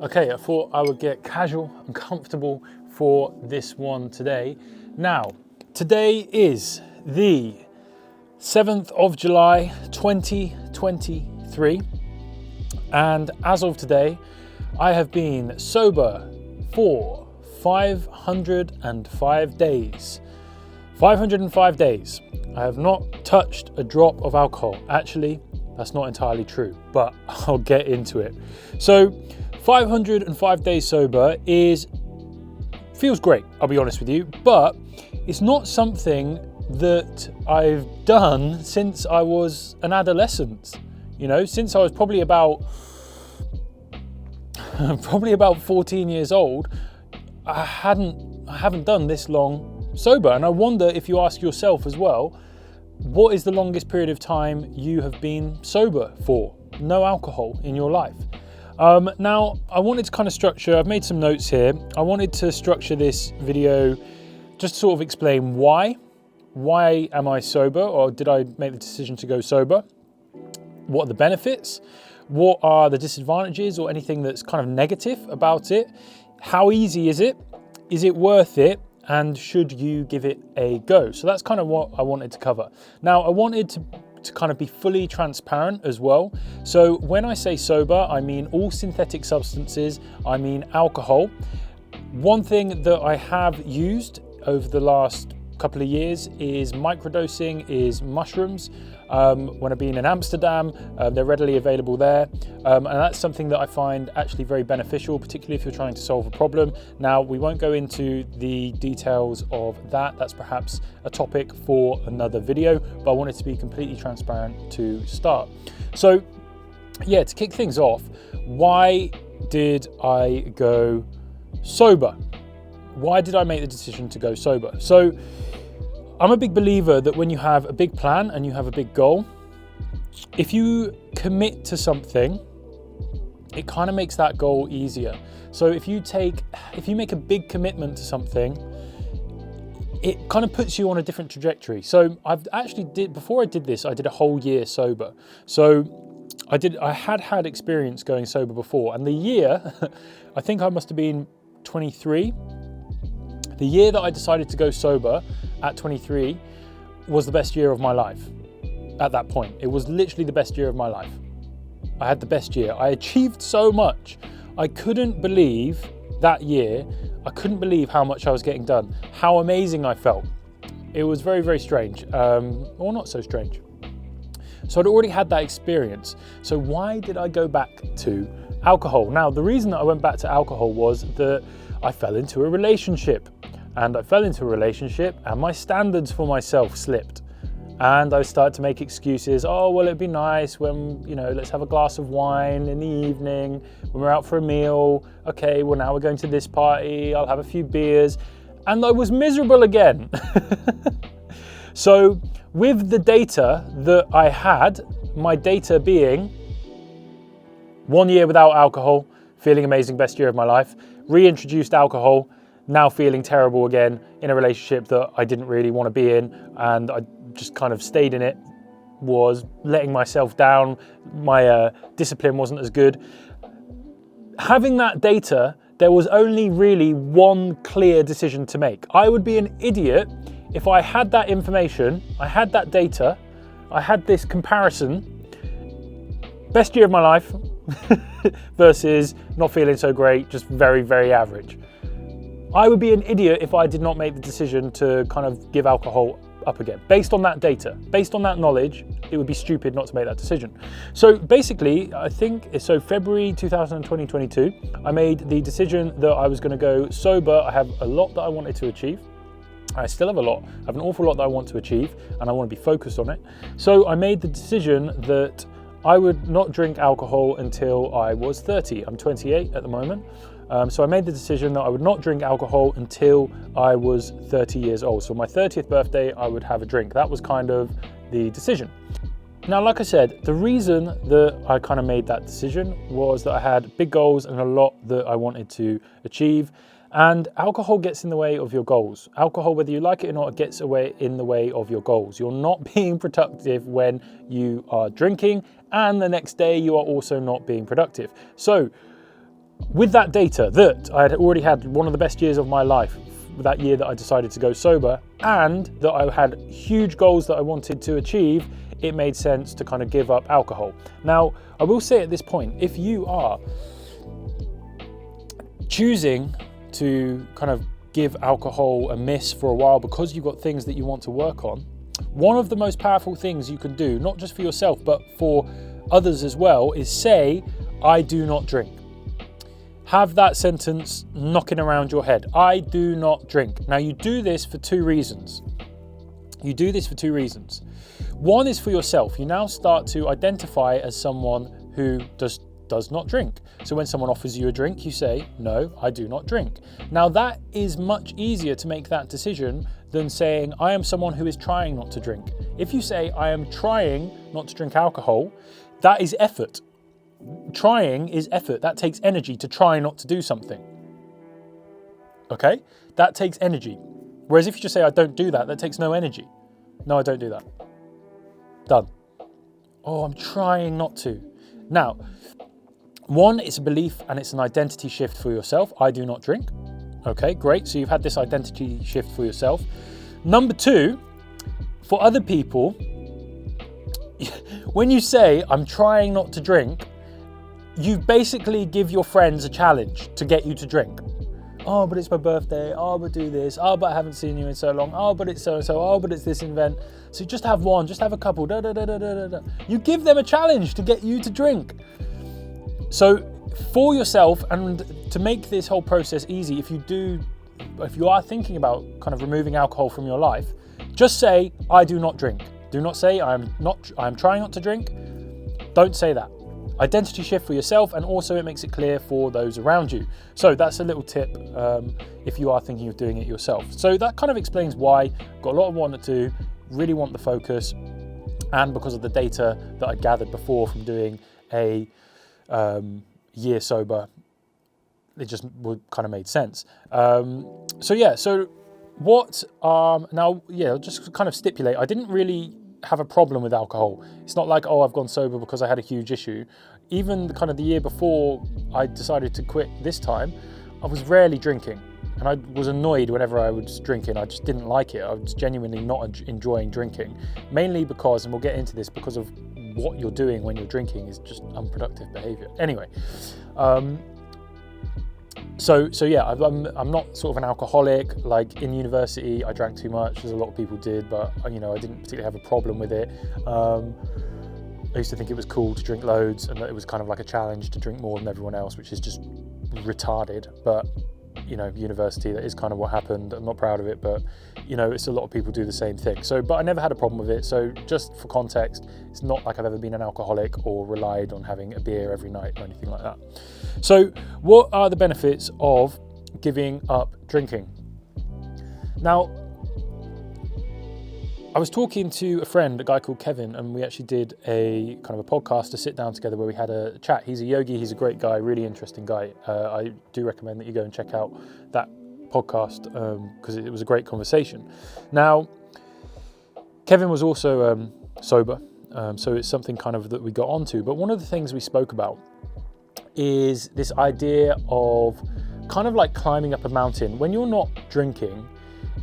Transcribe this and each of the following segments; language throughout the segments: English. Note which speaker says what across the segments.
Speaker 1: Okay, I thought I would get casual and comfortable for this one today. Now, today is the 7th of July 2023, and as of today, I have been sober for 505 days. 505 days. I have not touched a drop of alcohol. Actually, that's not entirely true, but I'll get into it. So 505 days sober feels great, I'll be honest with you, but it's not something that I've done since I was an adolescent. Since I was probably about 14 years old, I haven't done this long sober. And I wonder if you ask yourself as well, what is the longest period of time you have been sober for? No alcohol in your life. Now, I wanted to kind of structure, I've made some notes here. I wanted to structure this video just to sort of explain why. Why am I sober, or did I make the decision to go sober? What are the benefits? What are the disadvantages or anything that's kind of negative about it? How easy is it? Is it worth it? And should you give it a go? So that's kind of what I wanted to cover. Now, I wanted to kind of be fully transparent as well. So when I say sober, I mean all synthetic substances, I mean alcohol. One thing that I have used over the last couple of years is microdosing, is mushrooms. When I've been in Amsterdam, they're readily available there. And that's something that I find actually very beneficial, particularly if you're trying to solve a problem. Now, we won't go into the details of that. That's perhaps a topic for another video, but I wanted to be completely transparent to start. So yeah, to kick things off, why did I go sober? Why did I make the decision to go sober? So I'm a big believer that when you have a big plan and you have a big goal, if you commit to something, it kind of makes that goal easier. So if you make a big commitment to something, it kind of puts you on a different trajectory. So before I did this, I did a whole year sober. So I had experience going sober before, and the year, I think I must have been 23. The year that I decided to go sober at 23 was the best year of my life. At that point, it was literally the best year of my life. I had the best year. I achieved so much. I couldn't believe that year. I couldn't believe how much I was getting done, how amazing I felt. It was very, very strange, or not so strange. So I'd already had that experience. So why did I go back to alcohol? Now, the reason that I went back to alcohol was that I fell into a relationship. And I fell into a relationship and my standards for myself slipped. And I started to make excuses. Oh, well, it'd be nice when, let's have a glass of wine in the evening, when we're out for a meal. Okay, well, now we're going to this party. I'll have a few beers. And I was miserable again. So with the data that I had, my data being 1 year without alcohol, feeling amazing, best year of my life, reintroduced alcohol, now feeling terrible again in a relationship that I didn't really want to be in, and I just kind of stayed in it, was letting myself down, my discipline wasn't as good. Having that data, there was only really one clear decision to make. I would be an idiot if I had that information, I had that data, I had this comparison, best year of my life versus not feeling so great, just very, very average. I would be an idiot if I did not make the decision to kind of give alcohol up again. Based on that data, based on that knowledge, it would be stupid not to make that decision. So basically, I think, February 2022, I made the decision that I was going to go sober. I have a lot that I wanted to achieve. I still have a lot. I have an awful lot that I want to achieve, and I want to be focused on it. So I made the decision that I would not drink alcohol until I was 30. I'm 28 at the moment. So I made the decision that I would not drink alcohol until I was 30 years old. So my 30th birthday, I would have a drink. That was kind of the decision. Now, like I said, the reason that I kind of made that decision was that I had big goals and a lot that I wanted to achieve. And alcohol gets in the way of your goals. Alcohol, whether you like it or not, gets in the way of your goals. You're not being productive when you are drinking, and the next day you are also not being productive. So with that data that I had already had one of the best years of my life, that year that I decided to go sober, and that I had huge goals that I wanted to achieve, it made sense to kind of give up alcohol. Now, I will say at this point, if you are choosing to kind of give alcohol a miss for a while because you've got things that you want to work on, one of the most powerful things you can do, not just for yourself, but for others as well, is say, I do not drink. Have that sentence knocking around your head. I do not drink. Now, you do this for two reasons. One is for yourself. You now start to identify as someone who does not drink. So when someone offers you a drink, you say, no, I do not drink. Now, that is much easier to make that decision than saying, I am someone who is trying not to drink. If you say, I am trying not to drink alcohol, that is effort. Trying is effort. That takes energy to try not to do something. Okay? That takes energy. Whereas if you just say, I don't do that, that takes no energy. No, I don't do that. Done. Oh, I'm trying not to. Now, one, it's a belief and it's an identity shift for yourself. I do not drink. Okay, great. So you've had this identity shift for yourself. Number two, for other people, when you say, I'm trying not to drink, you basically give your friends a challenge to get you to drink. Oh, but it's my birthday. Oh, but do this. Oh, but I haven't seen you in so long. Oh, but it's so-and-so. Oh, but it's this event. So just have one, just have a couple. Da, da, da, da, da, da. You give them a challenge to get you to drink. So for yourself, and to make this whole process easy, if you are thinking about kind of removing alcohol from your life, just say, I do not drink. Do not say, I am trying not to drink. Don't say that. Identity shift for yourself, and also it makes it clear for those around you. So that's a little tip if you are thinking of doing it yourself. So that kind of explains why I've got a lot of want to do, really want the focus, and because of the data that I gathered before from doing a year sober, it just kind of made sense. So what, now, yeah, just kind of stipulate, I didn't really have a problem with alcohol. It's not like, oh, I've gone sober because I had a huge issue. Even kind of the year before I decided to quit this time, I was rarely drinking. And I was annoyed whenever I was drinking. I just didn't like it. I was genuinely not enjoying drinking. Mainly because, and we'll get into this, because of what you're doing when you're drinking is just unproductive behavior. Anyway, So yeah, I'm not sort of an alcoholic. Like in university, I drank too much, as a lot of people did, but I didn't particularly have a problem with it. I used to think it was cool to drink loads, and that it was kind of like a challenge to drink more than everyone else, which is just retarded. But university, that is kind of what happened. I'm not proud of it, but it's a lot of people do the same thing. So, but I never had a problem with it. So just for context, it's not like I've ever been an alcoholic or relied on having a beer every night or anything like that. So what are the benefits of giving up drinking? Now, I was talking to a friend, a guy called Kevin, and we actually did a kind of a podcast to sit down together where we had a chat. He's a yogi, he's a great guy, really interesting guy. I do recommend that you go and check out that podcast because it was a great conversation. Now, Kevin was also sober, so it's something kind of that we got onto. But one of the things we spoke about is this idea of kind of like climbing up a mountain. When you're not drinking,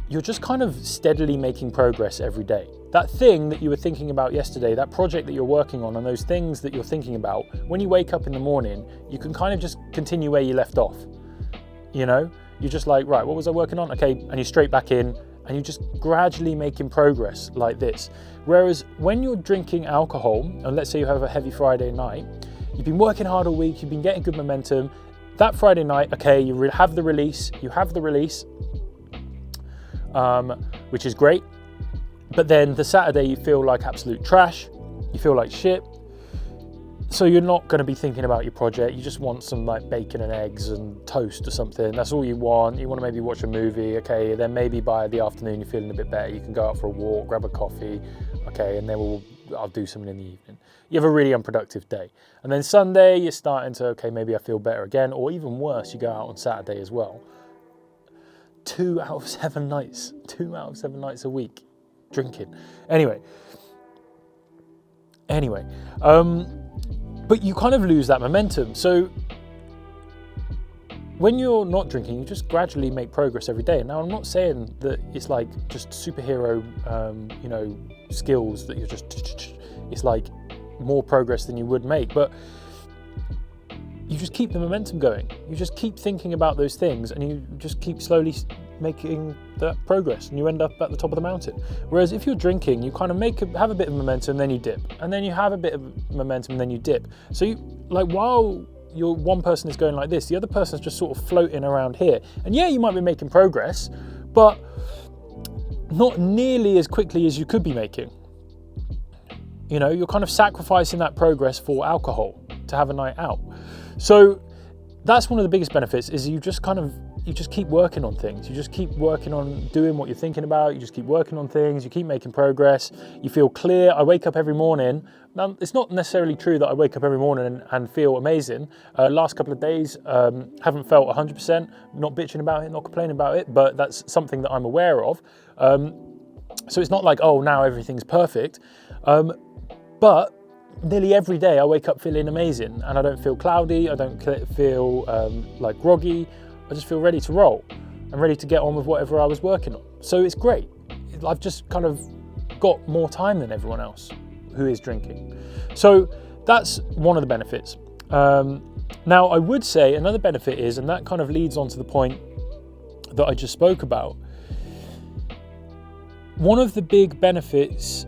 Speaker 1: you're just kind of steadily making progress every day. That thing that you were thinking about yesterday, that project that you're working on, and those things that you're thinking about, when you wake up in the morning, you can kind of just continue where you left off. You're just like, right, what was I working on? Okay, and you're straight back in, and you're just gradually making progress like this. Whereas when you're drinking alcohol, and let's say you have a heavy Friday night, you've been working hard all week, you've been getting good momentum. That Friday night, okay, you have the release, which is great. But then the Saturday you feel like absolute trash, you feel like shit. So you're not going to be thinking about your project. You just want some like bacon and eggs and toast or something. That's all you want. You want to maybe watch a movie. Okay, then maybe by the afternoon you're feeling a bit better. You can go out for a walk, grab a coffee. Okay, and then I'll do something in the evening. You have a really unproductive day. And then Sunday you're starting to, okay, maybe I feel better again. Or even worse, you go out on Saturday as well. 2 out of 7 nights a week drinking. Anyway, but you kind of lose that momentum. So when you're not drinking, you just gradually make progress every day. Now, I'm not saying that it's like just superhero, skills that you're just, it's like more progress than you would make, but you just keep the momentum going. You just keep thinking about those things, and you just keep slowly making that progress, and you end up at the top of the mountain. Whereas if you're drinking, you kind of have a bit of momentum, then you dip, and then you have a bit of momentum, and then you dip. So while one person is going like this, the other person's just sort of floating around here. And yeah, you might be making progress, but not nearly as quickly as you could be making. You're kind of sacrificing that progress for alcohol to have a night out. So that's one of the biggest benefits, is you just keep working on things. You just keep working on doing what you're thinking about. You just keep working on things. You keep making progress. You feel clear. I wake up every morning. Now, it's not necessarily true that I wake up every morning and feel amazing. Last couple of days, haven't felt 100%, not bitching about it, not complaining about it, but that's something that I'm aware of. So it's not like, oh, now everything's perfect. But nearly every day I wake up feeling amazing, and I don't feel cloudy. I don't feel like groggy. I just feel ready to roll and ready to get on with whatever I was working on. So it's great. I've just kind of got more time than everyone else who is drinking. So that's one of the benefits. Now, I would say another benefit is, and that kind of leads on to the point that I just spoke about, one of the big benefits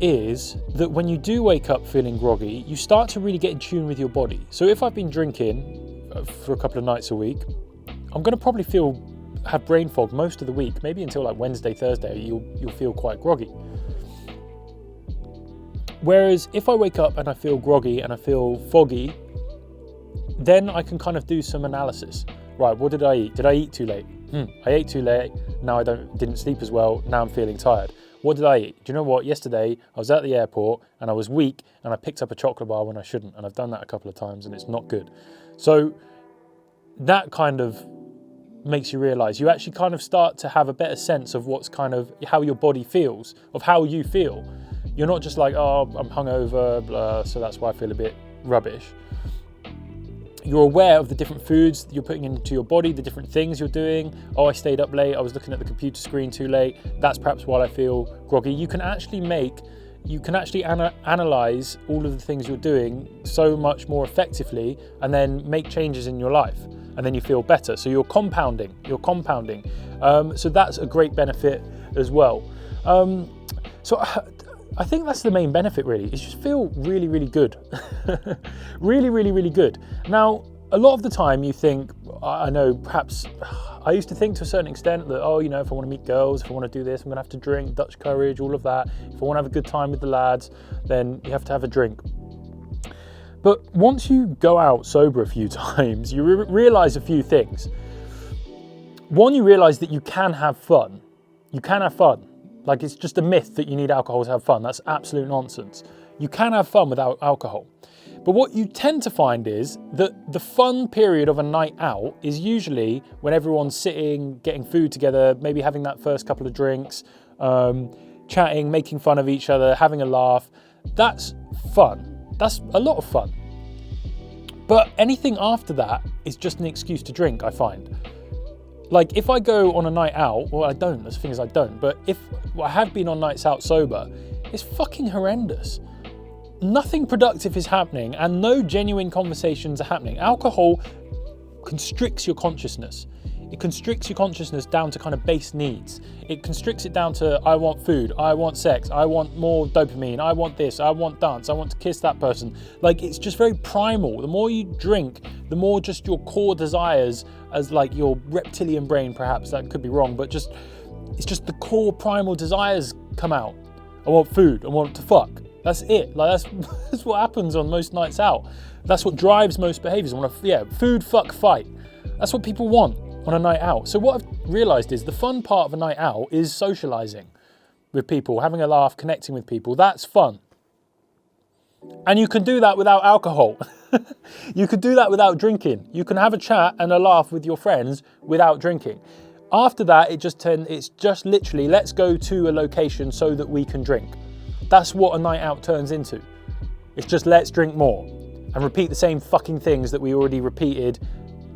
Speaker 1: is that when you do wake up feeling groggy, you start to really get in tune with your body. So if I've been drinking for a couple of nights a week, I'm going to probably have brain fog most of the week, maybe until like Wednesday, Thursday, you'll feel quite groggy. Whereas if I wake up and I feel groggy and I feel foggy, then I can kind of do some analysis. Right, what did I eat? Did I eat too late? I ate too late. Now I didn't sleep as well. Now I'm feeling tired. What did I eat? Do you know what? Yesterday I was at the airport and I was weak and I picked up a chocolate bar when I shouldn't. And I've done that a couple of times and it's not good. So that kind of makes you realize you actually kind of start to have a better sense of what's kind of how your body feels, of how you feel. You're not just like, oh, I'm hungover, blah, so that's why I feel a bit rubbish. You're aware of the different foods that you're putting into your body, the different things you're doing. Oh, I stayed up late, I was looking at the computer screen too late. That's perhaps why I feel groggy. You can actually analyze all of the things you're doing so much more effectively, and then make changes in your life, and then you feel better. So you're compounding. So that's a great benefit as well. So I think that's the main benefit, really, is just feel really, really good. Really, really, really good. Now, a lot of the time you think, I know perhaps, I used to think to a certain extent that, oh, if I want to meet girls, if I want to do this, I'm going to have to drink, Dutch courage, all of that. If I want to have a good time with the lads, then you have to have a drink. But once you go out sober a few times, you realize a few things. One, you realize that you can have fun. You can have fun. Like, it's just a myth that you need alcohol to have fun. That's absolute nonsense. You can have fun without alcohol. But what you tend to find is that the fun period of a night out is usually when everyone's sitting, getting food together, maybe having that first couple of drinks, chatting, making fun of each other, having a laugh. That's fun. That's a lot of fun. But anything after that is just an excuse to drink, I find. Like, if I go on a night out, well, I don't, there's things I don't, but if I have been on nights out sober, it's fucking horrendous. Nothing productive is happening and no genuine conversations are happening. Alcohol constricts your consciousness. It constricts your consciousness down to kind of base needs. It constricts it down to, I want food, I want sex, I want more dopamine, I want this, I want dance, I want to kiss that person. Like, it's just very primal. The more you drink, the more just your core desires, as like your reptilian brain, perhaps, that could be wrong, but it's just the core primal desires come out. I want food, I want to fuck. That's it. Like, that's what happens on most nights out. That's what drives most behaviors. Food, fuck, fight. That's what people want on a night out. So what I've realized is the fun part of a night out is socializing with people, having a laugh, connecting with people. That's fun. And you can do that without alcohol. You could do that without drinking. You can have a chat and a laugh with your friends without drinking. After that, it's just literally, let's go to a location so that we can drink. That's what a night out turns into. It's just, let's drink more and repeat the same fucking things that we already repeated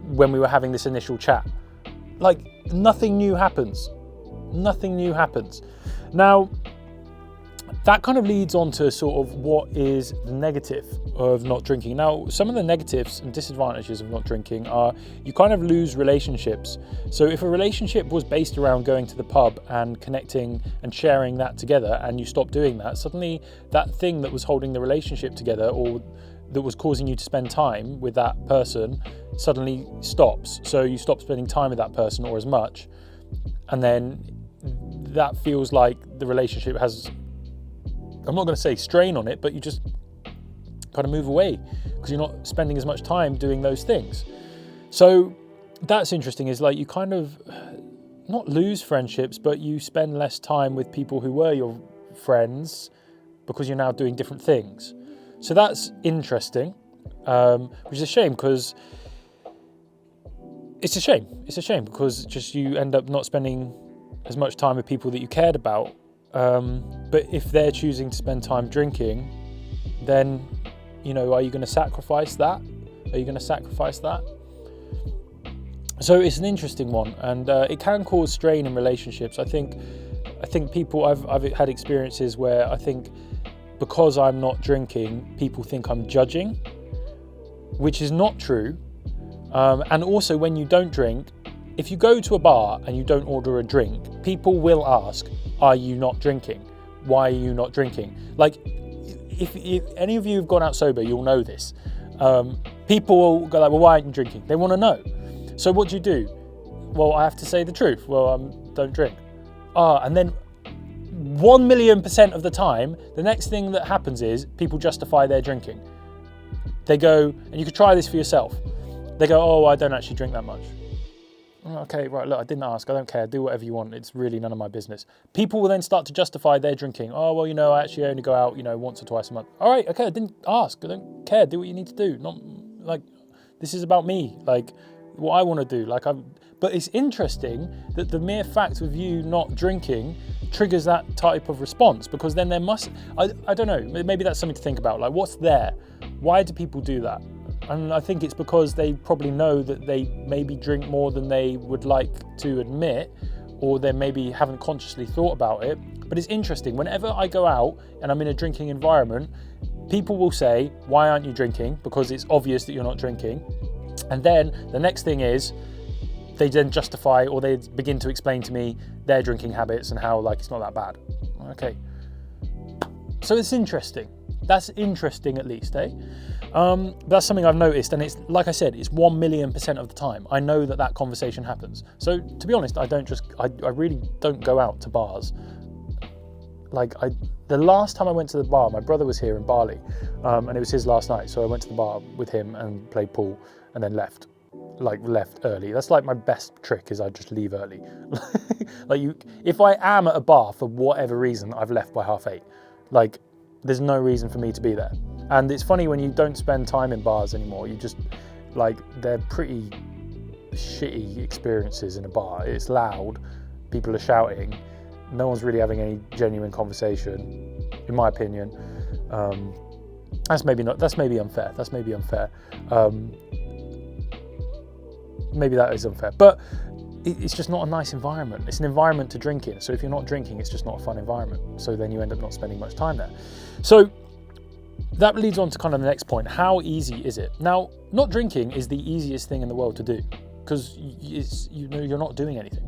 Speaker 1: when we were having this initial chat. Like, nothing new happens. Nothing new happens. Now, that kind of leads on to sort of what is the negative of not drinking. Now, some of the negatives and disadvantages of not drinking are you kind of lose relationships. So if a relationship was based around going to the pub and connecting and sharing that together, and you stop doing that, suddenly that thing that was holding the relationship together, or that was causing you to spend time with that person, suddenly stops. So you stop spending time with that person, or as much, and then that feels like the relationship has, I'm not going to say strain on it, but you just kind of move away because you're not spending as much time doing those things. So that's interesting, is like you kind of not lose friendships, but you spend less time with people who were your friends because you're now doing different things. So that's interesting, which is a shame, because it's a shame because just you end up not spending as much time with people that you cared about. But if they're choosing to spend time drinking, then, you know, are you going to sacrifice that? So it's an interesting one, and it can cause strain in relationships. I think people, I've had experiences where I think because I'm not drinking, people think I'm judging, which is not true. And also, when you don't drink, if you go to a bar and you don't order a drink, people will ask, are you not drinking? Why are you not drinking? Like, if any of you have gone out sober, you'll know this. People will go like, well, why aren't you drinking? They want to know. So what do? Well, I have to say the truth. Well, don't drink. And then 1,000,000% of the time, the next thing that happens is people justify their drinking. They go, and you could try this for yourself. They go, oh, I don't actually drink that much. Okay, right, look, I didn't ask, I don't care, do whatever you want, it's really none of my business. People will then start to justify their drinking. Oh, well, you know, I actually only go out, you know, once or twice a month. All right, okay, I didn't ask, I don't care, do what you need to do. Not, like, this is about me, like, what I want to do. But it's interesting that the mere fact of you not drinking triggers that type of response, because then there must, I don't know, maybe that's something to think about, like, what's there? Why do people do that? And I think it's because they probably know that they maybe drink more than they would like to admit, or they maybe haven't consciously thought about it. But it's interesting, whenever I go out and I'm in a drinking environment, people will say, why aren't you drinking? Because it's obvious that you're not drinking. And then the next thing is, they then justify, or they begin to explain to me their drinking habits and how, like, it's not that bad. Okay. So it's interesting. That's interesting, at least, eh? That's something I've noticed, and it's, like I said, it's 1,000,000% of the time. I know that conversation happens. So to be honest, I really don't go out to bars. Like, the last time I went to the bar, my brother was here in Bali, and it was his last night. So I went to the bar with him and played pool, and then left early. That's like my best trick, is I just leave early. If I am at a bar for whatever reason, I've left by 8:30. Like, there's no reason for me to be there. And it's funny when you don't spend time in bars anymore, you just, like, they're pretty shitty experiences in a bar. It's loud, people are shouting, no one's really having any genuine conversation, in my opinion. That's maybe unfair. Maybe that is unfair, but it's just not a nice environment. It's an environment to drink in. So if you're not drinking, it's just not a fun environment. So then you end up not spending much time there. So that leads on to kind of the next point. How easy is it? Now, not drinking is the easiest thing in the world to do, because you're not doing anything.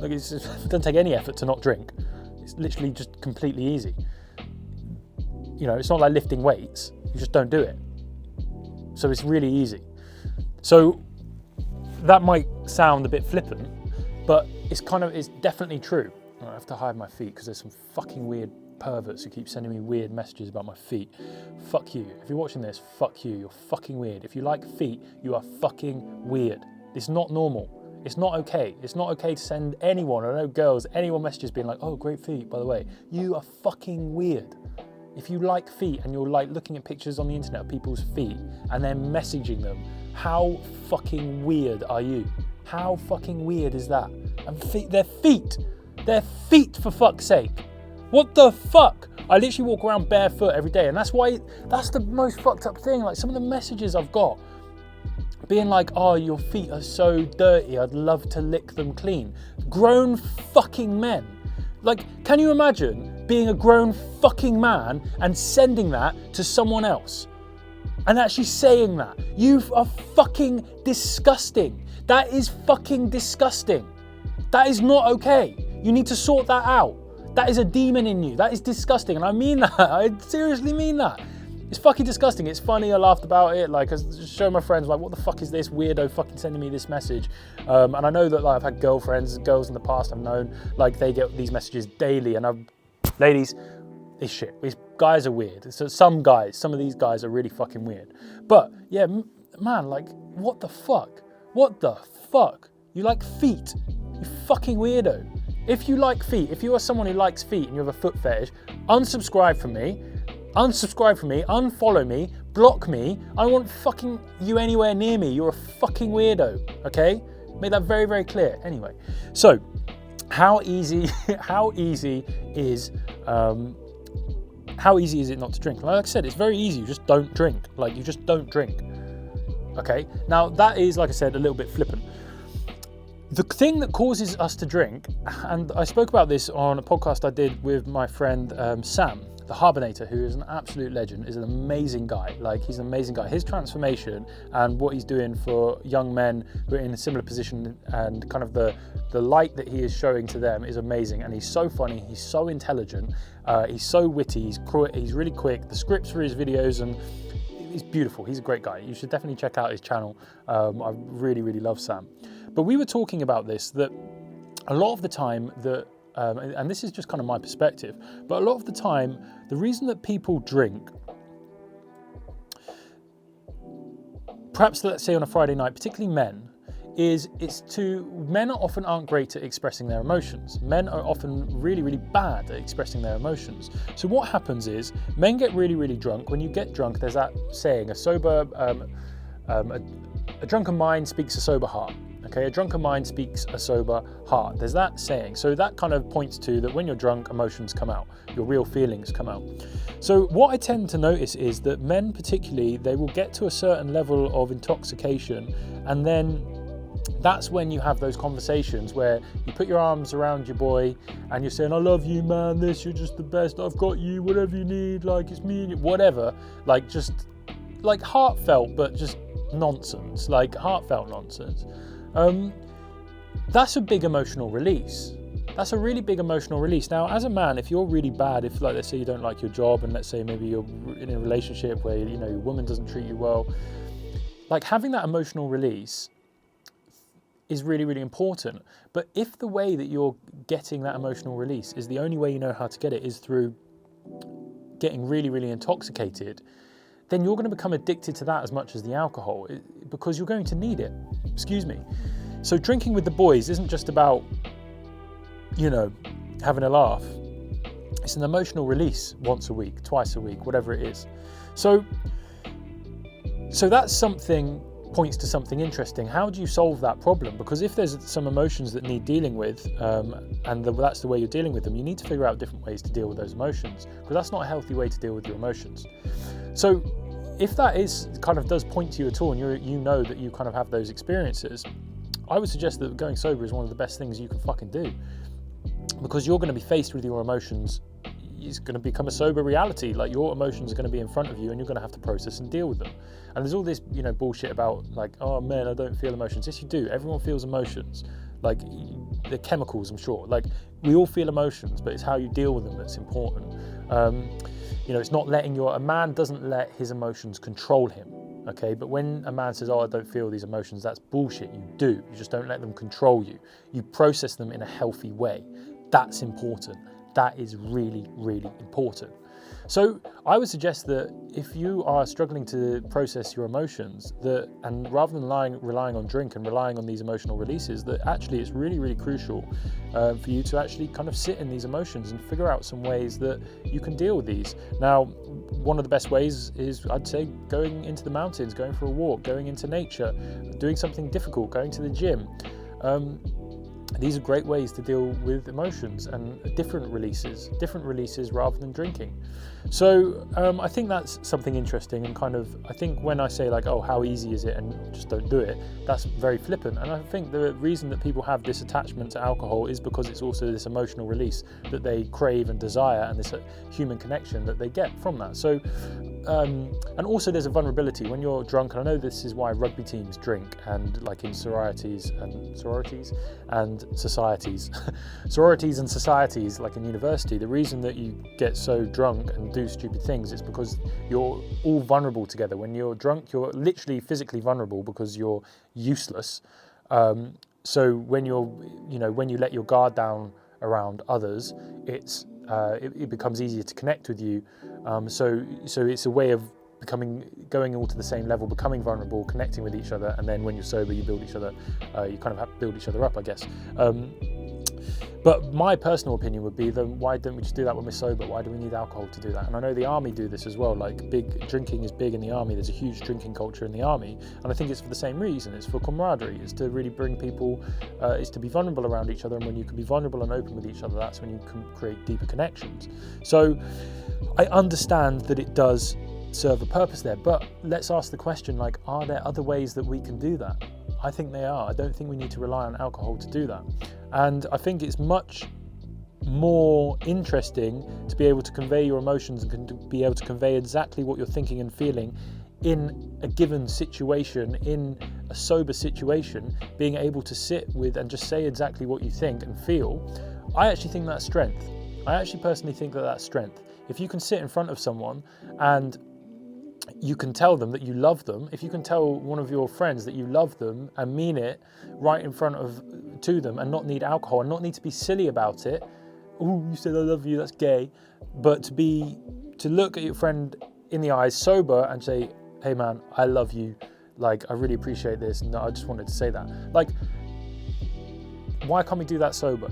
Speaker 1: Like, it doesn't take any effort to not drink. It's literally just completely easy. You know, it's not like lifting weights. You just don't do it. So it's really easy. So that might sound a bit flippant, but it's definitely true. I have to hide my feet because there's some fucking weird perverts who keep sending me weird messages about my feet. Fuck you. If you're watching this, fuck you. You're fucking weird. If you like feet, you are fucking weird. It's not normal. It's not okay. It's not okay to send anyone, I know girls, anyone messages being like, oh, great feet, by the way. You are fucking weird. If you like feet and you're like looking at pictures on the internet of people's feet and then messaging them, how fucking weird are you? How fucking weird is that? And they're feet for fuck's sake. What the fuck? I literally walk around barefoot every day, and that's the most fucked up thing. Like, some of the messages I've got, being like, oh, your feet are so dirty, I'd love to lick them clean. Grown fucking men. Like, can you imagine being a grown fucking man and sending that to someone else? And actually saying that. You are fucking disgusting. That is fucking disgusting. That is not okay. You need to sort that out. That is a demon in you. That is disgusting. And I mean that. I seriously mean that. It's fucking disgusting. It's funny. I laughed about it. Like, I just show my friends, like, what the fuck is this weirdo fucking sending me this message? And I know that, like, I've had girls in the past I've known, like, they get these messages daily. And ladies, it's shit. These guys are weird. So some of these guys are really fucking weird. But yeah, man, like, what the fuck? What the fuck? You like feet? You fucking weirdo. If you like feet, if you are someone who likes feet and you have a foot fetish, unsubscribe from me, unfollow me, block me. I don't want fucking you anywhere near me. You're a fucking weirdo, okay? Make that very, very clear. Anyway, so how easy is it not to drink? Like I said, it's very easy. You just don't drink. Like, you just don't drink. Okay? Now, that is, like I said, a little bit flippant. The thing that causes us to drink, and I spoke about this on a podcast I did with my friend Sam, the Harbonator, who is an absolute legend, is an amazing guy. Like, he's an amazing guy. His transformation and what he's doing for young men who are in a similar position, and kind of the light that he is showing to them, is amazing. And he's so funny, he's so intelligent, he's so witty, he's really quick. The scripts for his videos, and he's beautiful. He's a great guy. You should definitely check out his channel. I really, really love Sam. But we were talking about this, that a lot of the time that, and this is just kind of my perspective, but a lot of the time, the reason that people drink, perhaps let's say on a Friday night, particularly men, men often aren't great at expressing their emotions. Men are often really, really bad at expressing their emotions. So what happens is, men get really, really drunk. When you get drunk, there's that saying, a drunken mind speaks a sober heart. Okay, a drunken mind speaks a sober heart. There's that saying. So that kind of points to that when you're drunk, emotions come out. Your real feelings come out. So what I tend to notice is that men particularly, they will get to a certain level of intoxication, and then that's when you have those conversations where you put your arms around your boy and you're saying, I love you, man, you're just the best, I've got you, whatever you need, like, it's me and you, whatever. Like, just, like, heartfelt, but just nonsense, like, heartfelt nonsense. That's a big emotional release. That's a really big emotional release. Now, as a man, if you're really bad, if, like, let's say you don't like your job, and let's say maybe you're in a relationship where, you know, your woman doesn't treat you well, like, having that emotional release is really, really important. But if the way that you're getting that emotional release is the only way you know how to get it is through getting really, really intoxicated, then you're going to become addicted to that as much as the alcohol, because you're going to need it. Excuse me. So drinking with the boys isn't just about, you know, having a laugh. It's an emotional release once a week, twice a week, whatever it is. So that's something, points to something interesting. How do you solve that problem? Because if there's some emotions that need dealing with, and that's the way you're dealing with them, you need to figure out different ways to deal with those emotions, because that's not a healthy way to deal with your emotions. So if that is kind of does point to you at all, and you know that you kind of have those experiences, I would suggest that going sober is one of the best things you can fucking do, because you're going to be faced with your emotions. It's going to become a sober reality. Like, your emotions are going to be in front of you, and you're going to have to process and deal with them. And there's all this, you know, bullshit about, like, oh man, I don't feel emotions. Yes, you do. Everyone feels emotions. Like, the chemicals, I'm sure. Like, we all feel emotions, but it's how you deal with them that's important. You know, it's not a man doesn't let his emotions control him. Okay, but when a man says, oh, I don't feel these emotions, that's bullshit. You do. You just don't let them control you. You process them in a healthy way. That's important. That is really, really important. So I would suggest that if you are struggling to process your emotions, and rather than relying on drink and relying on these emotional releases, that actually it's really, really crucial for you to actually kind of sit in these emotions and figure out some ways that you can deal with these. Now, one of the best ways is, I'd say, going into the mountains, going for a walk, going into nature, doing something difficult, going to the gym. these are great ways to deal with emotions and different releases rather than drinking. So I think that's something interesting, and kind of, I think when I say like, oh, how easy is it, and just don't do it, that's very flippant. And I think the reason that people have this attachment to alcohol is because it's also this emotional release that they crave and desire, and this human connection that they get from that. So and also there's a vulnerability when you're drunk, and I know this is why rugby teams drink, and like in sororities and societies sororities and societies, like in university, the reason that you get so drunk and do stupid things is because you're all vulnerable together. When you're drunk, you're literally physically vulnerable because you're useless. So when when you let your guard down around others, it becomes easier to connect with you. So it's a way of going all to the same level, becoming vulnerable, connecting with each other, and then when you're sober, you build each other. You kind of have to build each other up, I guess. But my personal opinion would be, then why don't we just do that when we're sober? Why do we need alcohol to do that? And I know the army do this as well. Like, drinking is big in the army. There's a huge drinking culture in the army, and I think it's for the same reason. It's for camaraderie. It's to really bring people. It's to be vulnerable around each other, and when you can be vulnerable and open with each other, that's when you can create deeper connections. So I understand that it does serve a purpose there, but let's ask the question, like, are there other ways that we can do that? I think they are. I don't think we need to rely on alcohol to do that. And I think it's much more interesting to be able to convey your emotions and to be able to convey exactly what you're thinking and feeling in a given situation, in a sober situation, being able to sit with and just say exactly what you think and feel. I actually think that's strength. I actually personally think that that's strength. If you can sit in front of someone and you can tell them that you love them, if you can tell one of your friends that you love them and mean it right in front to them, and not need alcohol and not need to be silly about it. Oh, you said I love you, that's gay. But to look at your friend in the eyes sober and say, hey man, I love you, like, I really appreciate this, and I just wanted to say that. Like, why can't we do that sober?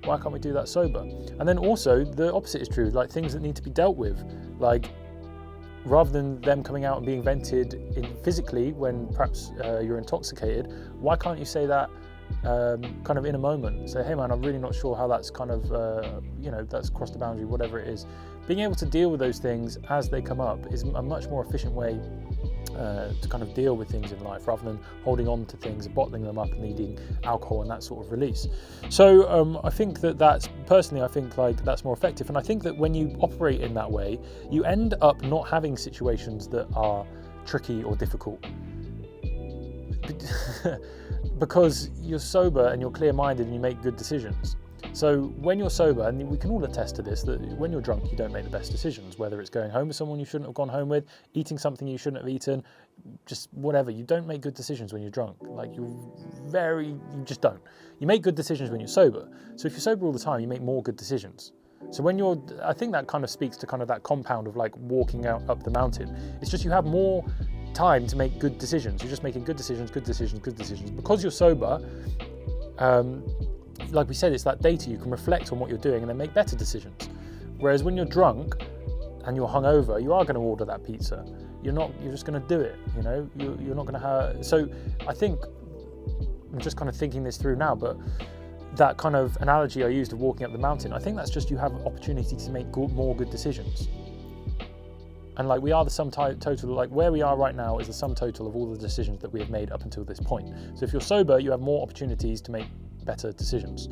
Speaker 1: Why can't we do that sober? And then also the opposite is true, like things that need to be dealt with, like, rather than them coming out and being vented physically when perhaps you're intoxicated, why can't you say that kind of in a moment? Say, hey man, I'm really not sure how that's kind of, that's crossed the boundary, whatever it is. Being able to deal with those things as they come up is a much more efficient way to kind of deal with things in life, rather than holding on to things and bottling them up and needing alcohol and that sort of release. So I think that's more effective. And I think that when you operate in that way, you end up not having situations that are tricky or difficult. Because you're sober and you're clear-minded and you make good decisions. So when you're sober, and we can all attest to this, that when you're drunk, you don't make the best decisions, whether it's going home with someone you shouldn't have gone home with, eating something you shouldn't have eaten, just whatever. You don't make good decisions when you're drunk. Like, you just don't. You make good decisions when you're sober. So if you're sober all the time, you make more good decisions. So I think that kind of speaks to kind of that compound of like walking up the mountain. It's just you have more time to make good decisions. You're just making good decisions. Because you're sober, like we said, it's that data. You can reflect on what you're doing and then make better decisions. Whereas when you're drunk and you're hungover, you are going to order that pizza. You're just going to do it. You're not going to have. So I think I'm just kind of thinking this through now, but that kind of analogy I used of walking up the mountain, I think that's just you have opportunity to make more good decisions. And like, we are the sum total, like where we are right now is the sum total of all the decisions that we have made up until this point. So if you're sober, you have more opportunities to make better decisions,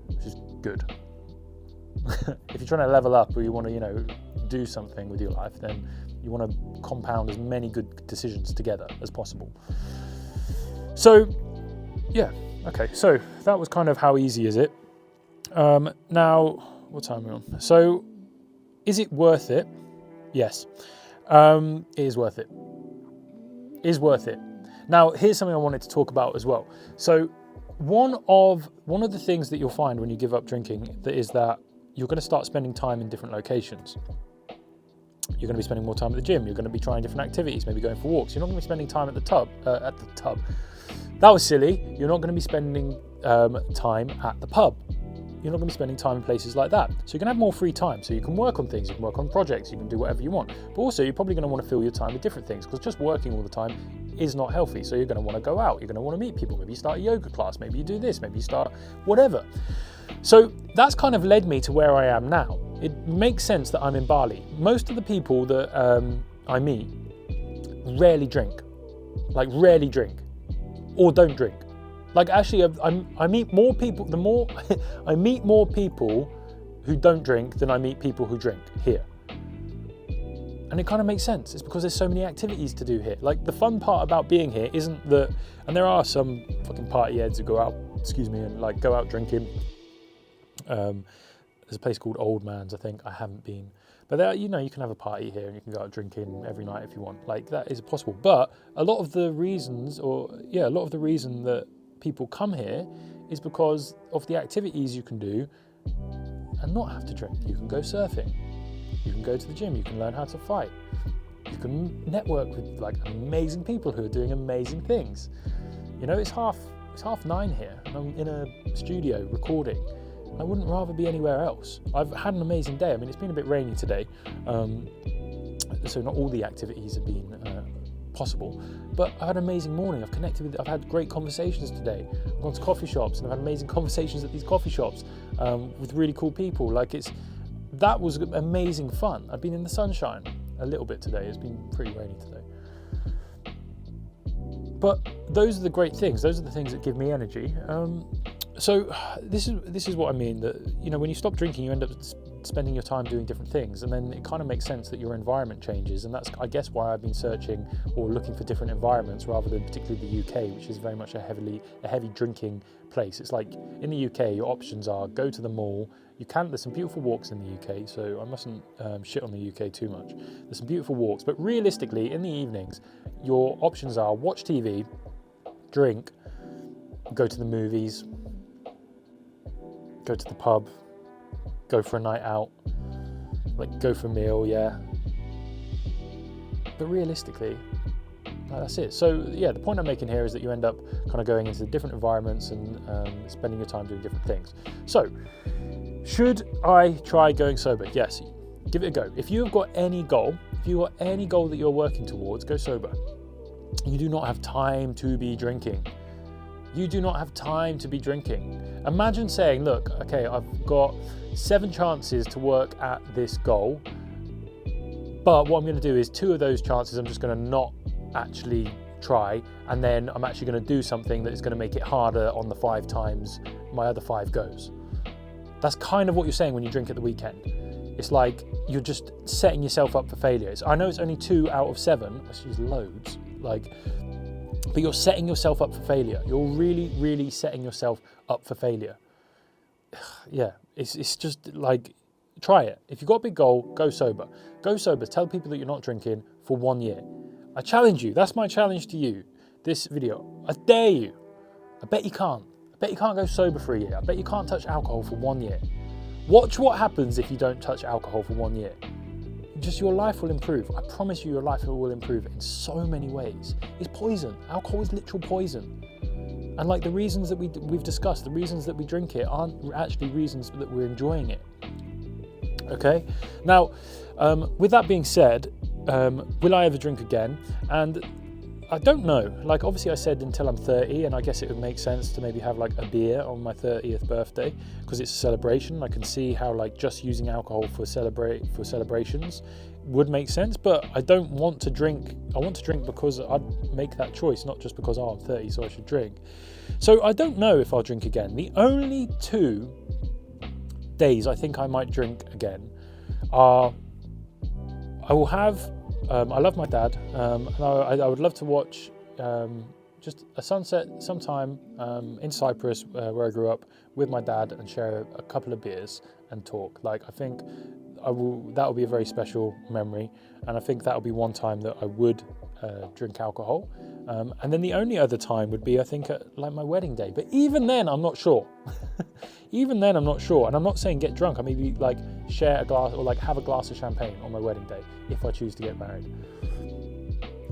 Speaker 1: which is good. If you're trying to level up, or you want to, do something with your life, then you want to compound as many good decisions together as possible. So, yeah, okay. So that was kind of how easy is it. Now, what time are we on? So, is it worth it? Yes, it is worth it. It is worth it. Now, here's something I wanted to talk about as well. So, one of the things that you'll find when you give up drinking is that you're going to start spending time in different locations. You're going to be spending more time at the gym. You're going to be trying different activities, maybe going for walks. You're not going to be spending time at the tub. That was silly. You're not going to be spending time at the pub. You're not going to be spending time in places like that. So you're going to have more free time. So you can work on things, you can work on projects, you can do whatever you want. But also, you're probably going to want to fill your time with different things, because just working all the time is not healthy. So you're going to want to go out, you're going to want to meet people, maybe you start a yoga class, maybe you do this, maybe you start whatever. So that's kind of led me to where I am now. It makes sense that I'm in Bali. Most of the people that I meet rarely drink, or don't drink. Like actually, I meet more people, I meet more people who don't drink than I meet people who drink here. And it kind of makes sense. It's because there's so many activities to do here. Like the fun part about being here isn't that, and there are some fucking party heads who go out, and like go out drinking. There's a place called Old Man's, I think. I haven't been. But there, you can have a party here and you can go out drinking every night if you want. Like that is possible. But a lot of the reason that people come here is because of the activities you can do and not have to drink. You can go surfing. You can go to the gym, you can learn how to fight. You can network with like amazing people who are doing amazing things. It's half 9 here and I'm in a studio recording. I wouldn't rather be anywhere else. I've had an amazing day. I mean, it's been a bit rainy today, so not all the activities have been possible, but I've had an amazing morning. I've had great conversations today. I've gone to coffee shops and I've had amazing conversations at these coffee shops with really cool people. That was amazing fun. I've been in the sunshine a little bit today. It's been pretty rainy today. But those are the great things. Those are the things that give me energy. So this is what I mean, that when you stop drinking, you end up spending your time doing different things, and then it kind of makes sense that your environment changes. And that's, I guess, why I've been searching or looking for different environments rather than particularly the UK, which is very much a heavy drinking place. It's like in the UK, your options are go to the mall. There's some beautiful walks in the UK, so I mustn't shit on the UK too much. There's some beautiful walks, but realistically, in the evenings, your options are watch TV, drink, go to the movies, go to the pub, go for a night out, go for a meal, yeah. But realistically, that's it. So yeah, the point I'm making here is that you end up kind of going into different environments and spending your time doing different things. So, should I try going sober? Yes, give it a go. If you've got any goal that you're working towards, go sober. You do not have time to be drinking. You do not have time to be drinking. Imagine saying, look, okay, I've got 7 chances to work at this goal, but what I'm going to do is 2 of those chances I'm just going to not actually try, and then I'm actually going to do something that is going to make it harder on the 5 times my other 5 goes. That's kind of what you're saying when you drink at the weekend. It's like you're just setting yourself up for failures. I know it's only 2 out of 7, which is loads, but you're setting yourself up for failure. You're really, really setting yourself up for failure. Yeah, it's just like, try it. If you've got a big goal, go sober. Go sober. Tell people that you're not drinking for 1 year. I challenge you. That's my challenge to you. This video. I dare you. I bet you can't. I bet you can't go sober for a year. I bet you can't touch alcohol for 1 year. Watch what happens if you don't touch alcohol for 1 year. Just your life will improve. I promise you, your life will improve in so many ways. It's poison. Alcohol is literal poison. And the reasons that we've discussed, the reasons that we drink it aren't actually reasons that we're enjoying it. Okay? Now, with that being said, will I ever drink again? And I don't know. Obviously I said until I'm 30, and I guess it would make sense to maybe have a beer on my 30th birthday because it's a celebration. I can see how just using alcohol for celebrations would make sense, but I don't want to drink. I want to drink because I'd make that choice, not just because I'm 30, so I should drink. So I don't know if I'll drink again. The only 2 days I think I might drink again are I will have. I love my dad, and I would love to watch just a sunset sometime in Cyprus, where I grew up, with my dad and share a couple of beers and talk. I think that will be a very special memory, and I think that will be one time that I would drink alcohol. And then the only other time would be, I think, at my wedding day. But even then, I'm not sure. Even then, I'm not sure. And I'm not saying get drunk. I maybe share a glass or have a glass of champagne on my wedding day if I choose to get married.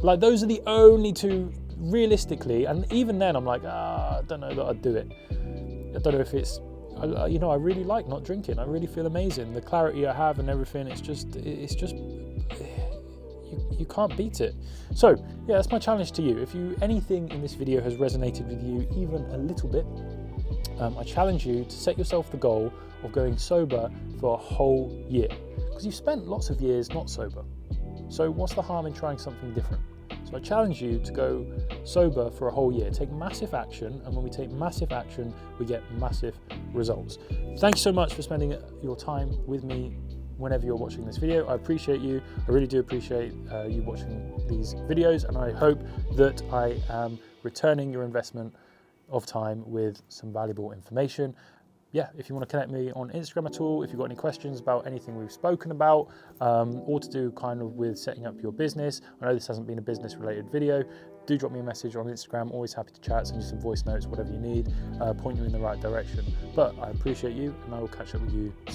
Speaker 1: Those are the only 2 realistically. And even then, I'm I don't know that I'd do it. I don't know if it's, I really like not drinking. I really feel amazing. The clarity I have and everything. It's just. You you can't beat it. So yeah, that's my challenge to you. If anything in this video has resonated with you even a little bit, I challenge you to set yourself the goal of going sober for a whole year, because you've spent lots of years not sober. So what's the harm in trying something different? So I challenge you to go sober for a whole year. Take massive action, and when we take massive action, we get massive results. Thanks so much for spending your time with me whenever you're watching this video. I appreciate you. I really do appreciate you watching these videos, and I hope that I am returning your investment of time with some valuable information. Yeah, if you want to connect me on Instagram at all, if you've got any questions about anything we've spoken about, or to do kind of with setting up your business, I know this hasn't been a business related video, do drop me a message on Instagram. Always happy to chat, send you some voice notes, whatever you need, point you in the right direction. But I appreciate you, and I will catch up with you soon.